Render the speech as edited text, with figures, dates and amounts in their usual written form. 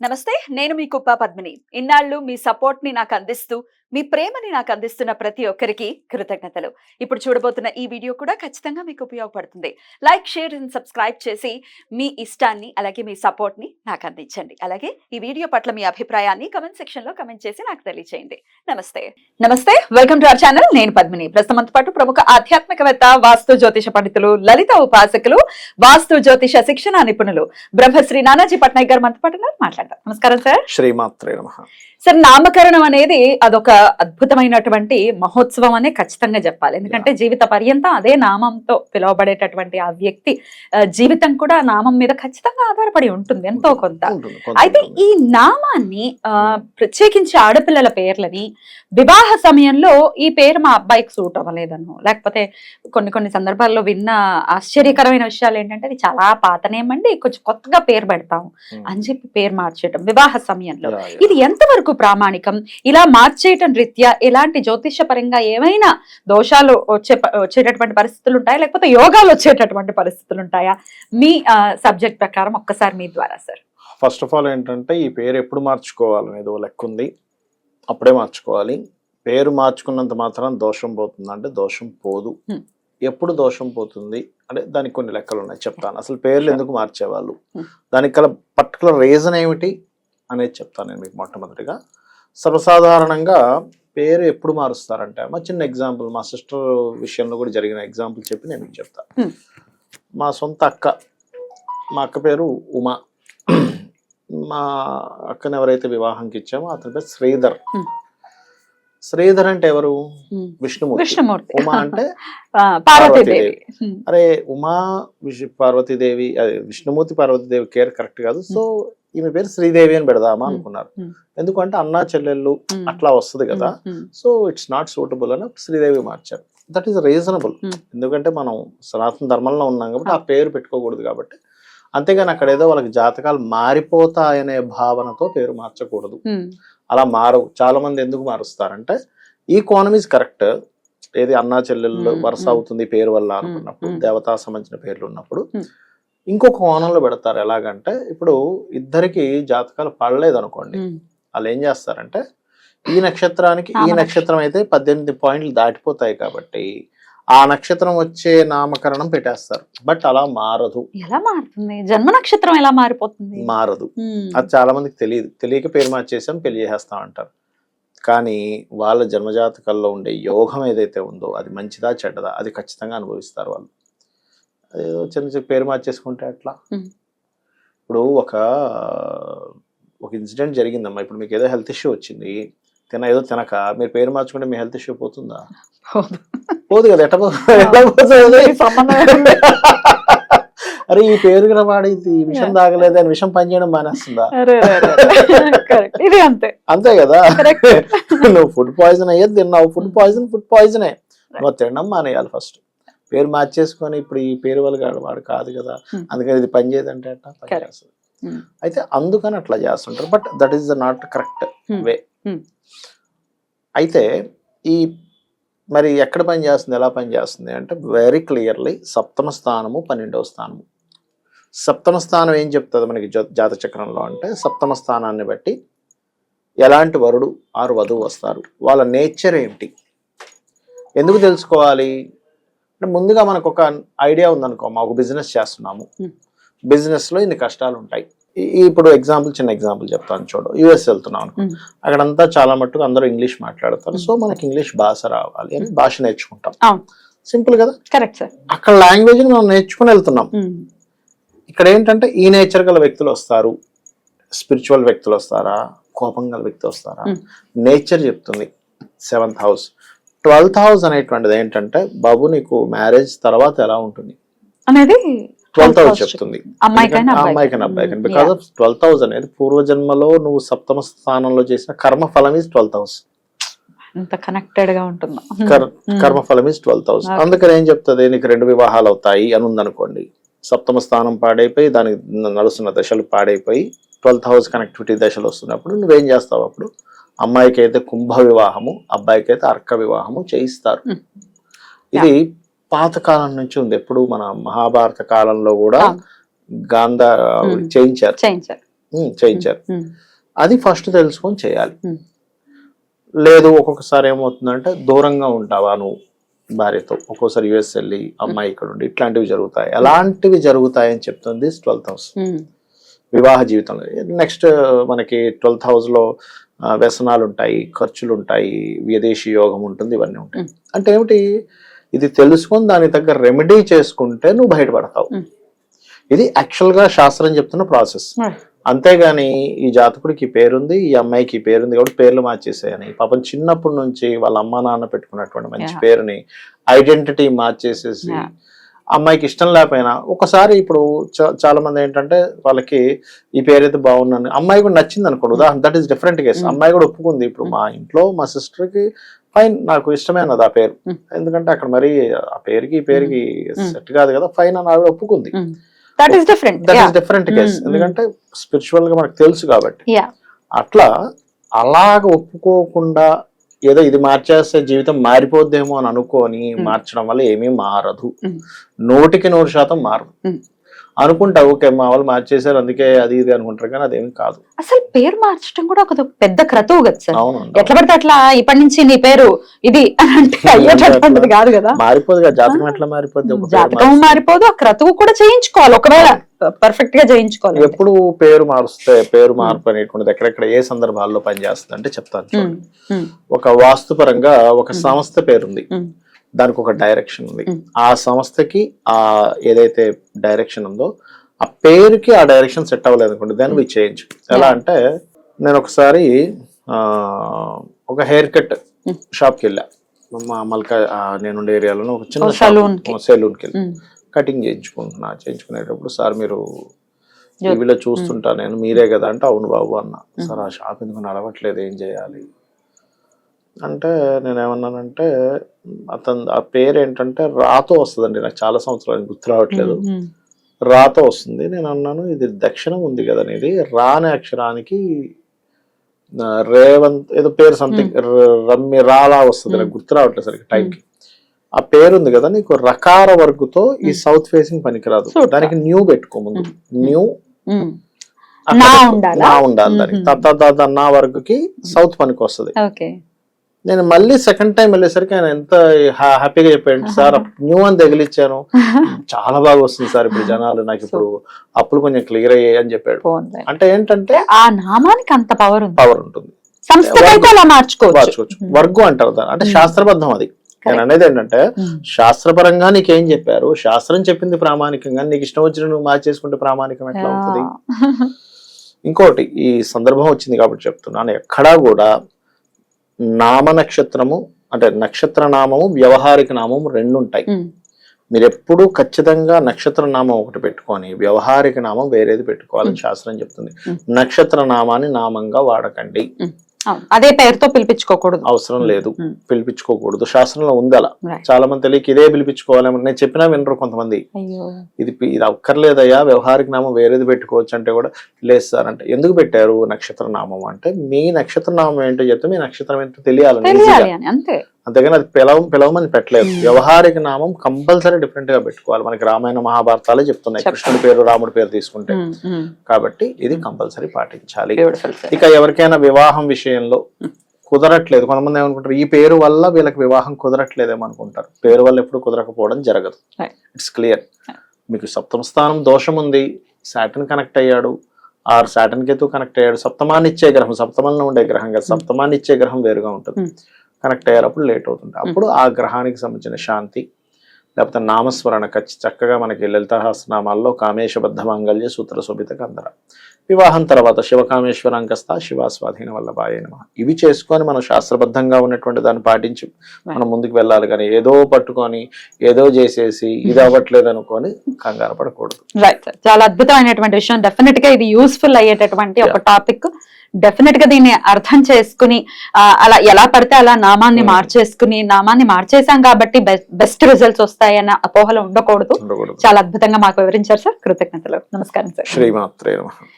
నమస్తే, నేను మీ కుప్ప పద్మిని. ఇన్నాళ్ళు మీ సపోర్ట్‌ని నాకందిస్తూ, మీ ప్రేమని నాకందిస్తున్న ప్రతి ఒక్కరికి కృతజ్ఞతలు. ఇప్పుడు చూడబోతున్న ఈ వీడియో కూడా ఖచ్చితంగా మీకు ఉపయోగపడుతుంది. లైక్, షేర్ అండ్ సబ్స్క్రైబ్ చేసి మీ ఇష్టాన్ని అలాగే మీ సపోర్ట్‌ని నాకందించండి. అలాగే ఈ వీడియో పట్ల మీ అభిప్రాయాన్ని కామెంట్ సెక్షన్‌లో కామెంట్ చేసి నాకు తెలియజేయండి. నమస్తే. నమస్తే. Welcome to our channel. నేను పద్మిని. ప్రస్తుతం మనతో పాటు ప్రముఖ ఆధ్యాత్మికవేత్త, వాస్తు జ్యోతిష పండితులు, లలిత ఉపాసకులు, వాస్తు జ్యోతిష శిక్షణ నిపుణులు బ్రహ్మశ్రీ నానాజీ పట్నాయక్ గారు మనతో పాటు ఉన్నారు. మాట్లాడదాం. నమస్కారం సార్. శ్రీమాత్రే నమః. సార్, నామకరణం అనేది అదొక అద్భుతమైనటువంటి మహోత్సవం అనే ఖచ్చితంగా చెప్పాలి. ఎందుకంటే జీవిత పర్యంతం అదే నామంతో పిలువబడేటటువంటి ఆ వ్యక్తి జీవితం కూడా నామం మీద ఖచ్చితంగా ఆధారపడి ఉంటుంది ఎంతో కొంత. అయితే ఈ నామాన్ని ప్రత్యేకించి ఆడపిల్లల పేర్లని వివాహ సమయంలో ఈ పేరు మా అబ్బాయికి సూట్ అవ్వలేదను, లేకపోతే కొన్ని సందర్భాల్లో విన్న ఆశ్చర్యకరమైన విషయాలు ఏంటంటే అది చాలా పాతనేమండి, కొంచెం కొత్తగా పేరు పెడతాము అని చెప్పి పేరు మార్చేయటం వివాహ సమయంలో. ఇది ఎంతవరకు ప్రామాణికం? ఇలా మార్చేయటం రీత్యా ఎలాంటి జ్యోతిష పరంగా ఏమైనా దోషాలు వచ్చేటటువంటి పరిస్థితులు ఉంటాయా, లేకపోతే యోగాలు వచ్చేటటువంటి పరిస్థితులు ఉంటాయా? మీ సబ్జెక్ట్ ప్రకారం ఒక్కసారి మీ ద్వారా సార్. ఫస్ట్ ఆఫ్ ఆల్ ఏంటంటే ఈ పేరు ఎప్పుడు మార్చుకోవాలనేది లెక్క ఉంది, అప్పుడే మార్చుకోవాలి. పేరు మార్చుకున్నంత మాత్రం దోషం పోతుంది అంటే దోషం పోదు. ఎప్పుడు దోషం పోతుంది అంటే దానికి కొన్ని లెక్కలు ఉన్నాయి, చెప్తాను. అసలు పేర్లు ఎందుకు మార్చేవాళ్ళు, దానికి గల పర్టికులర్ రీజన్ ఏమిటి అనేది చెప్తాను నేను మీకు. మొట్టమొదటిగా సర్వసాధారణంగా పేరు ఎప్పుడు మారుస్తారంటే, మా చిన్న ఎగ్జాంపుల్, మా సిస్టర్ విషయంలో కూడా జరిగిన ఎగ్జాంపుల్ చెప్పి నేను మీకు చెప్తాను. మా సొంత అక్క, మా అక్క పేరు ఉమా. మా అక్కని ఎవరైతే వివాహంకి ఇచ్చామో అతని పేరు శ్రీధర్. శ్రీధర్ అంటే ఎవరు? విష్ణుమూర్తి. ఉమా అంటే పార్వతీదేవి. అరే ఉమా పార్వతీదేవి, విష్ణుమూర్తి పార్వతీదేవి కేర్ కరెక్ట్ కాదు, సో ఈమె పేరు శ్రీదేవి అని పెడదామా అనుకున్నారు. ఎందుకంటే అన్నా చెల్లెళ్ళు అట్లా వస్తుంది కదా, సో ఇట్స్ నాట్ సూటబుల్ అని శ్రీదేవి మార్చారు. దట్ ఈస్ రీజనబుల్, ఎందుకంటే మనం సనాతన ధర్మంలో ఉన్నాం కాబట్టి ఆ పేరు పెట్టుకోకూడదు కాబట్టి. అంతేగాని అక్కడ ఏదో వాళ్ళకి జాతకాలు మారిపోతాయనే భావనతో పేరు మార్చకూడదు. అలా మారవు. చాలా మంది ఎందుకు మారుస్తారంటే ఈ కోణం ఈజ్ కరెక్ట్, ఏది అన్నా చెల్లెళ్ళు వరుస అవుతుంది పేరు వల్ల అనుకున్నప్పుడు, దేవతా సంబంధించిన పేర్లు ఉన్నప్పుడు ఇంకొక కోణంలో పెడతారు. ఎలాగంటే ఇప్పుడు ఇద్దరికి జాతకాలు పడలేదు అనుకోండి, వాళ్ళు ఏం చేస్తారంటే ఈ నక్షత్రానికి ఈ నక్షత్రం అయితే 18 పాయింట్లు దాటిపోతాయి కాబట్టి ఆ నక్షత్రం వచ్చే నామకరణం పెట్టేస్తారు. బట్ అలా మారదు. ఎలా మారుతుంది? జన్మ నక్షత్రం ఎలా మారిపోతుంది? మారదు. అది చాలా మందికి తెలియదు. తెలియక పేరు మార్చేసాం, పెళ్లి చేసేస్తాం అంటారు. కానీ వాళ్ళ జన్మజాతకాల్లో ఉండే యోగం ఏదైతే ఉందో అది మంచిదా చెడ్డదా అది ఖచ్చితంగా అనుభవిస్తారు వాళ్ళు. అదేదో చిన్న పేరు మార్చేసుకుంటే అట్లా. ఇప్పుడు ఒక ఇన్సిడెంట్ జరిగిందమ్మా. ఇప్పుడు మీకు ఏదో హెల్త్ ఇష్యూ వచ్చింది, ఏదో తినక మీరు పేరు మార్చుకుంటే మీ హెల్త్ ఇష్యూ పోతుందా? పోదు కదా. ఎట్లా పోతుంది? అరే ఈ పేరు కూడా వాడేది విషం తాగలేదు అని విషం పనిచేయడం మానేస్తుందా? అంతే కదా. నువ్వు ఫుడ్ పాయిజన్ అయ్యేది తిన్నావు, ఫుడ్ పాయిజనే. నువ్వు తినడం మానేయాలి ఫస్ట్. పేరు మార్చేసుకొని ఇప్పుడు ఈ పేరు వల్ల వాడు కాదు కదా, అందుకని ఇది పని చేయదంటే అట్లా పని చేస్తుంది. అయితే అందుకని అట్లా చేస్తుంటారు. But that is not correct way. అయితే ఈ మరి ఎక్కడ పని చేస్తుంది, ఎలా పని చేస్తుంది అంటే వెరీ క్లియర్లీ సప్తమ స్థానము 12వ స్థానము. సప్తమ స్థానం ఏం చెప్తుంది మనకి జాతక చక్రంలో అంటే, సప్తమ స్థానాన్ని బట్టి ఎలాంటి వరుడు ఆరు వధువు వస్తారు, వాళ్ళ నేచర్ ఏమిటి, ఎందుకు తెలుసుకోవాలి అంటే ముందుగా మనకు ఒక ఐడియా ఉందనుకో, మాకు బిజినెస్ చేస్తున్నాము, బిజినెస్లో ఇన్ని కష్టాలు ఉంటాయి. ఇప్పుడు చిన్న ఎగ్జాంపుల్ చెప్తాను చూడు. యుఎస్ వెళ్తున్నాం అనుకో, అక్కడంతా చాలా మట్టుకు అందరూ ఇంగ్లీష్ మాట్లాడతారు. సో మనకి ఇంగ్లీష్ భాష రావాలి అని భాష నేర్చుకుంటాం. సింపుల్ కదా. Correct sir. అక్కడ లాంగ్వేజ్ మనం నేర్చుకుని వెళ్తున్నాం. ఇక్కడ ఏంటంటే ఈ నేచర్ గల వ్యక్తులు వస్తారు, స్పిరిచువల్ వ్యక్తులు వస్తారా, కోపం గల వ్యక్తి వస్తారా, నేచర్ చెప్తుంది. 7th house 12th house అనేటువంటిది ఏంటంటే బాబు నీకు మ్యారేజ్ తర్వాత ఎలా ఉంటుంది అనేది 12th house చెప్తుంది, అమ్మాయికైనా అబ్బాయికైనా. బికాస్ ఆఫ్ 12th house అనేది పూర్వజన్మలో నువ్వు సప్తమ స్థానంలో చేసిన కర్మ ఫలం ఈజ్ 12th house. కనెక్టెడ్ గా ఉంటుంది. కర్మ ఫలం ఈజ్ 12th house. అందుకని ఏం చెప్తుంది, నీకు 2 వివాహాలు అవుతాయి అని ఉందనుకోండి. సప్తమ స్థానం పాడైపోయి దానికి నడుస్తున్న దశలు పాడైపోయి 12th house కనెక్టివిటీ దశలు వస్తున్నప్పుడు నువ్వేం చేస్తావు, అప్పుడు అమ్మాయికి అయితే కుంభ వివాహము, అబ్బాయికి అయితే అర్క వివాహము చేయిస్తారు. ఇది పాతకాలం నుంచి ఉంది. ఎప్పుడు మన మహాభారత కాలంలో కూడా చేయించారు. చేయించారు. అది ఫస్ట్ తెలుసుకొని చేయాలి. ఉమ్. లేదు ఒక్కొక్కసారి ఏమవుతుందంటే దూరంగా ఉంటావా నువ్వు భార్యతో, ఒక్కోసారి యుఎస్ వెళ్ళి అమ్మాయి ఇక్కడ ఉండి ఇట్లాంటివి జరుగుతాయి. ఎలాంటివి జరుగుతాయని చెప్తుంది 12th house వివాహ జీవితంలో. నెక్స్ట్ మనకి 12th house లో వ్యసనాలు ఉంటాయి, ఖర్చులు ఉంటాయి, విదేశీ యోగం ఉంటుంది, ఇవన్నీ ఉంటాయి. అంటే ఏమిటి, ఇది తెలుసుకొని దాని తగ్గ రెమెడీ చేసుకుంటే నువ్వు బయటపడతావు. ఇది యాక్చువల్ గా శాస్త్రం చెప్తున్న ప్రాసెస్. అంతేగాని ఈ జాతకుడికి ఈ పేరుంది, ఈ అమ్మాయికి ఈ పేరుంది కాబట్టి పేర్లు మార్చేసేయని పాపం చిన్నప్పటి నుంచి వాళ్ళ అమ్మా నాన్న పెట్టుకున్నటువంటి మంచి పేరుని ఐడెంటిటీ మార్చేసేసి అమ్మాయికి ఇష్టం లేకపోయినా ఒకసారి ఇప్పుడు చాలా మంది ఏంటంటే వాళ్ళకి ఈ పేరు అయితే బాగుందని అమ్మాయి కూడా నచ్చింది అనుకోండి, ఉదాహరణ దట్ ఈస్ డిఫరెంట్ కేసు. అమ్మాయి కూడా ఒప్పుకుంది. ఇప్పుడు మా ఇంట్లో మా సిస్టర్ కి ఫైన్, నాకు ఇష్టమైనది ఆ పేరు, ఎందుకంటే అక్కడ మరి ఆ పేరుకి ఈ పేరుకి సెట్ కాదు కదా, ఫైన్ అని ఆవిడ ఒప్పుకుంది. దట్ ఈస్ డిఫరెంట్ కేస్, ఎందుకంటే స్పిరిచువల్ గా మనకు తెలుసు కాబట్టి. అట్లా అలాగ ఒప్పుకోకుండా ఏదో ఇది మార్చేస్తే జీవితం మారిపోద్దేమో అని అనుకోని మార్చడం వల్ల ఏమీ మారదు. 100% మారదు. అనుకుంటా ఓకే మా వాళ్ళు మార్చేసారు అందుకే అది ఇది అనుకుంటారు, కానీ అదేమి కాదు. అసలు పేరు మార్చడం కూడా ఒక పెద్ద క్రతువు కదా సార్. అవును, ఎట్లా పడితే అట్లా ఇప్పటి నుంచి నీ పేరు ఇది అని అంటే అయ్యేటటువంటిది కాదు కదా. మారిపోదు కదా జాతకం, ఎట్లా మారిపోద్ది? జాతకం మారిపోదు, ఆ క్రతువు కూడా చేయించుకోవాలి, ఒకవేళ పర్ఫెక్ట్ గా చేయించుకోవాలి. ఎప్పుడు పేరు మారుస్తే పేరు మార్పు అనేటువంటిది ఎక్కడెక్కడ ఏ సందర్భాల్లో పనిచేస్తుంది అంటే చెప్తాను చూడండి. ఒక వాస్తుపరంగా ఒక సంస్థ పేరుంది, దానికి ఒక డైరెక్షన్ ఉంది. ఆ సంస్థకి ఆ ఏదైతే డైరెక్షన్ ఉందో ఆ పేరుకి ఆ డైరెక్షన్ సెట్ అవ్వలేదు అనుకోండి, దాన్ని వి చేంజ్. ఎలా అంటే నేను ఒకసారి ఒక హెయిర్ కట్ షాప్కి వెళ్ళా, మా మల్కా నేనుండే ఏరియాలో ఒక చిన్న సెలూన్కి వెళ్ళి కటింగ్ చేయించుకునేటప్పుడు సార్ మీరు టీవీలో చూస్తుంటా నేను, మీరే కదా అంటే అవును బాబు అన్న. సార్ ఆ షాప్ ఎందుకు నడవట్లేదు, ఏం చేయాలి అంటే నేనేమన్నానంటే అతను ఆ పేరు ఏంటంటే రాతో వస్తుందండి, నాకు చాలా సంవత్సరాలు గుర్తు రావట్లేదు, రాతో వస్తుంది. నేను అన్నాను ఇది దక్షిణం ఉంది కదా ఇది, రా అనే అక్షరానికి రేవంత్ ఏదో పేరు సంథింగ్ రమ్మి రాలా వస్తుంది, నాకు గుర్తు రావట్లేదు సరిగ్గా టైంకి. ఆ పేరు ఉంది కదా నీకు రకార వర్గుతో ఈ సౌత్ ఫేసింగ్ పనికిరాదు, దానికి న్యూ పెట్టుకో ముందు, న్యూ నా ఉండాలి దానికి, నా వర్గుకి సౌత్ పనికి వస్తుంది. నేను మళ్ళీ సెకండ్ టైం వెళ్ళేసరికి ఆయన ఎంత హ్యాపీగా చెప్పాడు, సార్ న్యూ అని తగిలిచ్చాను చాలా బాగా వస్తుంది సార్ ఇప్పుడు జనాలు, నాకు ఇప్పుడు అప్పులు కొంచెం క్లియర్ అయ్యాయి అని చెప్పాడు. అంటే ఏంటంటే ఆ నామానికి అంత పవర్ ఉంటుంది. మార్చుకోవచ్చు. వర్గం అంటారు దాన్ని, అంటే శాస్త్రబద్ధం అది. నేను అనేది ఏంటంటే శాస్త్రపరంగా నీకేం చెప్పారు, శాస్త్రం చెప్పింది ప్రామాణికంగా, నీకు ఇష్టం వచ్చిన నువ్వు మార్చేసుకుంటే ప్రామాణికం ఎట్లా అవుతుంది? ఇంకోటి ఈ సందర్భం వచ్చింది కాబట్టి చెప్తున్నాను, ఎక్కడా కూడా నామ నక్షత్రము అంటే నక్షత్ర నామము వ్యవహారిక నామము రెండు ఉంటాయి. మీరు ఎప్పుడు ఖచ్చితంగా నక్షత్ర నామం ఒకటి పెట్టుకొని వ్యవహారిక నామం వేరేది పెట్టుకోవాలని శాస్త్రం చెప్తుంది. నక్షత్ర నామాన్ని నామంగా వాడకండి, అదే పేరుతో పిలిపించుకోకూడదు, అవసరం లేదు, పిలిపించుకోకూడదు. శాస్త్రంలో ఉంది అలా. చాలా మంది తెలియక ఇదే పిలిపించుకోవాలి, నేను చెప్పినా వినరు కొంతమంది. ఇది అక్కర్లేదయ్యా వ్యవహారిక నామం వేరేది పెట్టుకోవచ్చు అంటే కూడా లేదు సార్ అంటే, ఎందుకు పెట్టారు నక్షత్ర నామం అంటే మీ నక్షత్ర నామం ఏంటో చెప్తే మీ నక్షత్రం ఏంటో తెలియాలని, అంతేగాని అది పిలవమని పెట్టలేదు. వ్యవహారిక నామం కంపల్సరీ డిఫరెంట్ గా పెట్టుకోవాలి. మనకి రామాయణ మహాభారతాలే చెప్తున్నాయి కృష్ణుడి పేరు రాముడి పేరు తీసుకుంటే, కాబట్టి ఇది కంపల్సరీ పాటించాలి. ఇక ఎవరికైనా వివాహం విషయంలో కుదరట్లేదు, కొంతమంది ఏమనుకుంటారు ఈ పేరు వల్ల వీళ్ళకి వివాహం కుదరట్లేదేమో అనుకుంటారు. పేరు వల్ల ఎప్పుడు కుదరకపోవడం జరగదు. It's clear. మీకు సప్తమ స్థానం దోషం ఉంది, సాటర్న్ కనెక్ట్ అయ్యాడు, ఆర్ సాటర్న్ కేతు కనెక్ట్ అయ్యాడు, సప్తమాన్ని ఇచ్చే గ్రహం, సప్తమంలో ఉండే గ్రహం కదా, సప్తమాన్ని ఇచ్చే గ్రహం వేరుగా ఉంటుంది, కనెక్ట్ అయ్యేటప్పుడు లేట్ అవుతుంది. అప్పుడు ఆ గ్రహానికి సంబంధించిన శాంతి లేకపోతే నామస్మరణ చక్కగా మనకి లలిత సహస్రనామాల్లో కామేశబద్ధ మాంగళ్య సూత్ర శోభిత కందర, వివాహం తర్వాత శివకామేశ్వర అంకస్త శివ స్వాధీన వల్లభాయ నమః, ఇవి చేసుకొని మనం శాస్త్రబద్ధంగా ఉన్నటువంటి దాన్ని పాటించి మనం ముందుకు వెళ్ళాలి. కానీ ఏదో పట్టుకొని ఏదో చేసేసి ఇది అవ్వట్లేదు అనుకొని కంగారు పడకూడదు. రైట్ సార్, చాలా అద్భుతమైనటువంటి విషయం. డెఫినెట్ గా ఇది యూస్ఫుల్ అయ్యేటటువంటి ఒక టాపిక్. డెఫినెట్ గా దీన్ని అర్థం చేసుకుని అలా ఎలా పడితే అలా నామాన్ని మార్చేసాం కాబట్టి బెస్ట్ రిజల్ట్స్ వస్తాయన్న అపోహలు ఉండకూడదు. చాలా అద్భుతంగా మాకు వివరించారు సార్, కృతజ్ఞతలు. నమస్కారం సార్. శ్రీమాత్రే నమః.